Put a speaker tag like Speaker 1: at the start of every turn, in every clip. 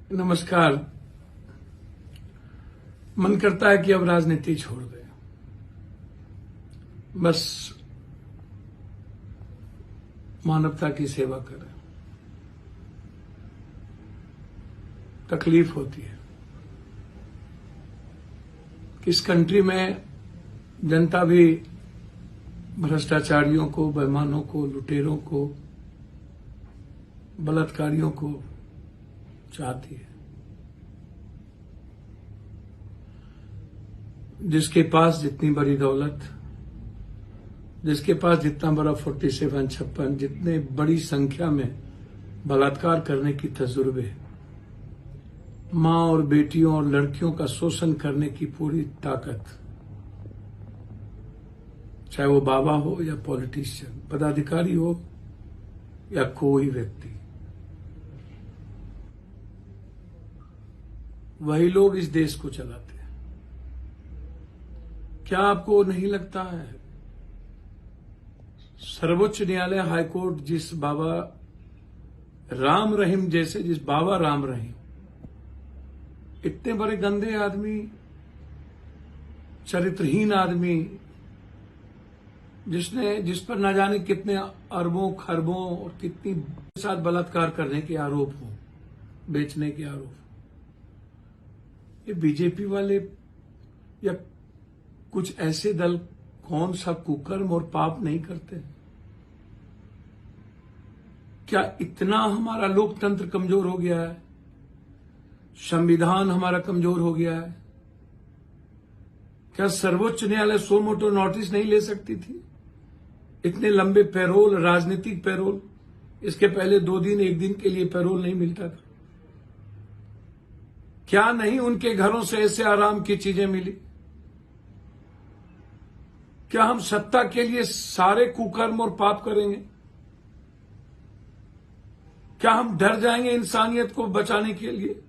Speaker 1: नमस्कार। मन करता है कि अब राजनीति छोड़ दें, बस मानवता की सेवा करें। तकलीफ होती है कि इस कंट्री में जनता भी भ्रष्टाचारियों को, बेईमानों को, लुटेरों को, बलात्कारियों को चाहती है। जिसके पास जितनी बड़ी दौलत, जिसके पास जितना बड़ा 47-56, जितने बड़ी संख्या में बलात्कार करने की तजुर्बे, मां और बेटियों और लड़कियों का शोषण करने की पूरी ताकत, चाहे वो बाबा हो या पॉलिटिशियन, पदाधिकारी हो या कोई व्यक्ति, वही लोग इस देश को चलाते हैं। क्या आपको नहीं लगता है सर्वोच्च न्यायालय, हाईकोर्ट, जिस बाबा राम रहीम जैसे, जिस बाबा राम रहीम, इतने बड़े गंदे आदमी, चरित्रहीन आदमी, जिस पर ना जाने कितने अरबों खरबों और कितनी साथ बलात्कार करने के आरोप हो, बेचने के आरोप, ये बीजेपी वाले या कुछ ऐसे दल कौन सा कुकर्म और पाप नहीं करते? क्या इतना हमारा लोकतंत्र कमजोर हो गया है? संविधान हमारा कमजोर हो गया है? क्या सर्वोच्च न्यायालय सो मोटो नोटिस नहीं ले सकती थी? इतने लंबे पैरोल, राजनीतिक पैरोल, इसके पहले 2 दिन 1 दिन के लिए पैरोल नहीं मिलता था। क्या नहीं उनके घरों से ऐसे आराम की चीजें मिली? क्या हम सत्ता के लिए सारे कुकर्म और पाप करेंगे? क्या हम डर जाएंगे इंसानियत को बचाने के लिए?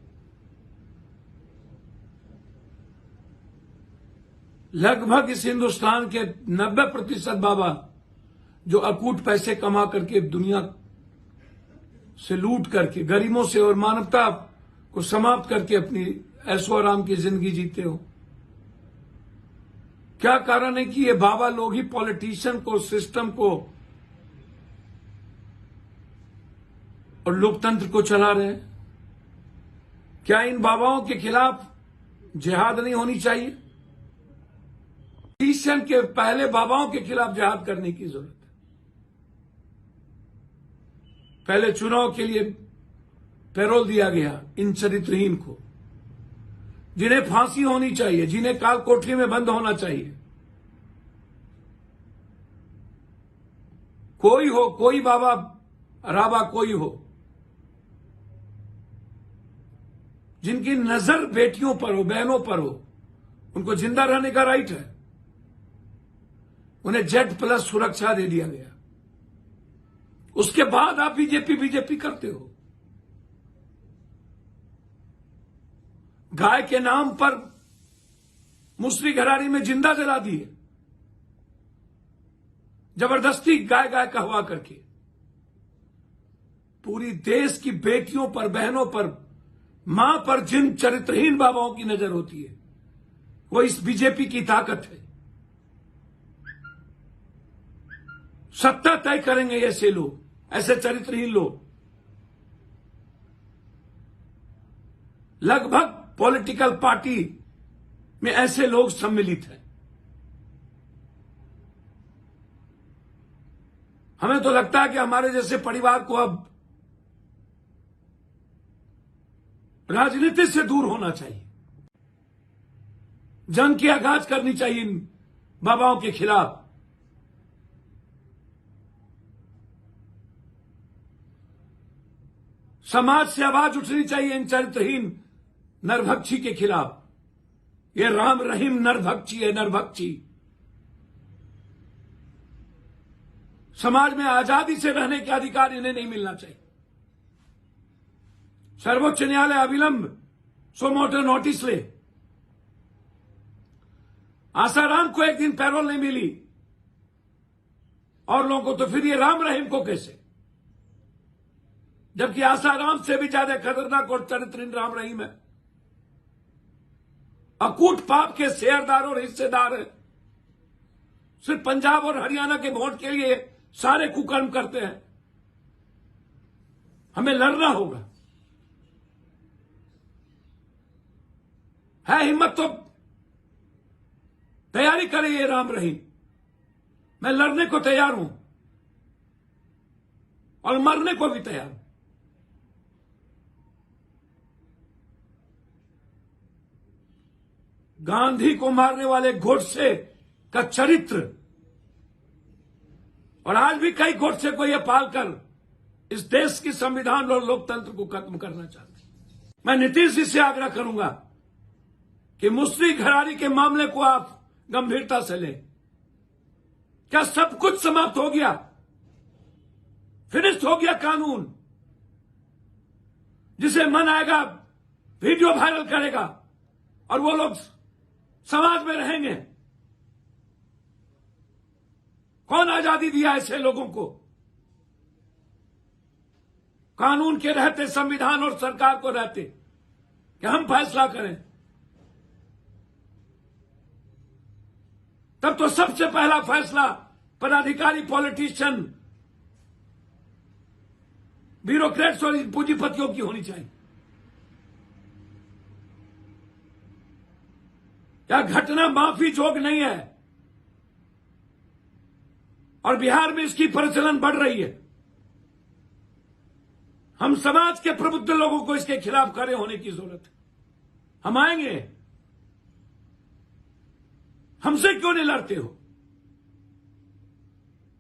Speaker 1: लगभग इस हिंदुस्तान के 90% बाबा जो अकूट पैसे कमा करके, दुनिया से लूट करके, गरीबों से और मानवता को समाप्त करके अपनी ऐशो आराम की जिंदगी जीते हो, क्या कारण है कि ये बाबा लोग ही पॉलिटिशियन को, सिस्टम को और लोकतंत्र को चला रहे हैं? क्या इन बाबाओं के खिलाफ जिहाद नहीं होनी चाहिए? पॉलिटिशियन के पहले बाबाओं के खिलाफ जिहाद करने की जरूरत है। पहले चुनाव के लिए पैरोल दिया गया इन चरित्रहीन को, जिन्हें फांसी होनी चाहिए, जिन्हें काल कोठरी में बंद होना चाहिए। कोई हो, कोई बाबा राबा कोई हो, जिनकी नजर बेटियों पर हो, बहनों पर हो, उनको जिंदा रहने का राइट है। उन्हें Z+ सुरक्षा दे दिया गया। उसके बाद आप बीजेपी करते हो। गाय के नाम पर मुसरी घरारी में जिंदा जला दिए, जबरदस्ती गाय कहवा करके। पूरी देश की बेटियों पर, बहनों पर, मां पर जिन चरित्रहीन बाबाओं की नजर होती है, वो इस बीजेपी की ताकत है। सत्ता तय करेंगे ऐसे लोग, ऐसे चरित्रहीन लोग। लगभग पॉलिटिकल पार्टी में ऐसे लोग सम्मिलित हैं। हमें तो लगता है कि हमारे जैसे परिवार को अब राजनीति से दूर होना चाहिए, जंग की आगाज करनी चाहिए इन बाबाओं के खिलाफ। समाज से आवाज उठनी चाहिए इन चरित्रहीन नरभक्षी के खिलाफ। ये राम रहीम नरभक्षी है, नरभक्षी। समाज में आजादी से रहने के अधिकार इन्हें नहीं मिलना चाहिए। सर्वोच्च न्यायालय अविलंब सो मोटो नोटिस ले। आसाराम को 1 दिन पैरोल नहीं मिली, और लोगों को तो फिर ये राम रहीम को कैसे? जबकि आसाराम से भी ज्यादा खतरनाक और चरित्रहीन राम रहीम है। अकूट पाप के शेयरदार और हिस्सेदार है। सिर्फ पंजाब और हरियाणा के वोट के लिए सारे कुकर्म करते हैं। हमें लड़ना होगा। है हिम्मत तो तैयारी करे ये राम रहीम। मैं लड़ने को तैयार हूं और मरने को भी तैयार हूं। गांधी को मारने वाले गोडसे का चरित्र और आज भी कई गोडसे को यह पालकर इस देश की संविधान और लोकतंत्र को खत्म करना चाहते हैं। मैं नीतीश जी से आग्रह करूंगा कि मुस्लिम घरारी के मामले को आप गंभीरता से लें। क्या सब कुछ समाप्त हो गया? फिनिश हो गया कानून? जिसे मन आएगा वीडियो वायरल करेगा और वो लोग समाज में रहेंगे। कौन आजादी दिया ऐसे लोगों को? कानून के रहते, संविधान और सरकार को रहते कि हम फैसला करें। तब तो सबसे पहला फैसला पदाधिकारी, पॉलिटिशियन, ब्यूरोक्रेट्स और पूंजीपतियों की होनी चाहिए। यह घटना माफी जोग नहीं है और बिहार में इसकी प्रचलन बढ़ रही है। हम समाज के प्रबुद्ध लोगों को इसके खिलाफ खड़े होने की जरूरत है। हम आएंगे। हमसे क्यों नहीं लड़ते हो?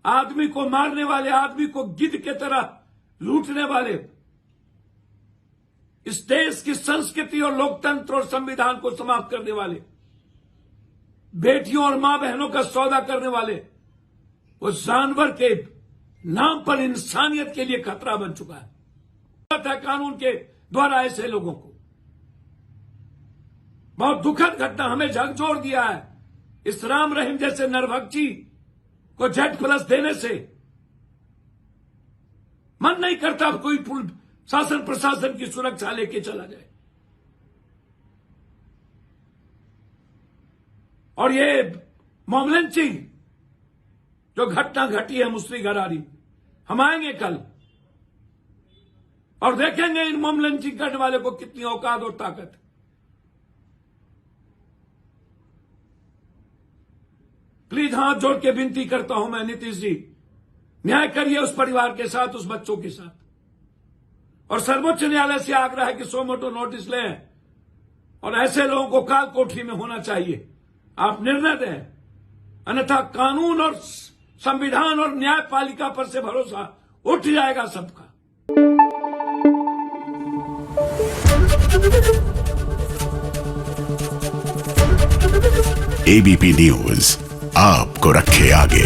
Speaker 1: आदमी को मारने वाले, आदमी को गिद्ध के तरह लूटने वाले, इस देश की संस्कृति और लोकतंत्र और संविधान को समाप्त करने वाले, बेटियों और मां बहनों का सौदा करने वाले, वो जानवर के नाम पर इंसानियत के लिए खतरा बन चुका है। कानून के द्वारा ऐसे लोगों को बहुत दुखद घटना हमें झकझोर दिया है। इस राम रहीम जैसे नरभक्षी को Z+ देने से मन नहीं करता कोई शासन प्रशासन की सुरक्षा लेके चला जाए। और ये मॉब लिंचिंग जो घटना घटी है मुस्लिम घरारी, हम आएंगे कल और देखेंगे इन मॉब लिंचिंग करने वाले को कितनी औकात और ताकत है। प्लीज हाथ जोड़ के विनती करता हूं मैं, नीतीश जी, न्याय करिए उस परिवार के साथ, उस बच्चों के साथ। और सर्वोच्च न्यायालय से आग्रह है कि सो मोटो नोटिस लें और ऐसे लोगों को काल कोठरी में होना चाहिए। आप निर्णय दें, अन्यथा कानून और संविधान और न्यायपालिका पर से भरोसा उठ जाएगा सबका।
Speaker 2: ABP न्यूज आपको रखे आगे।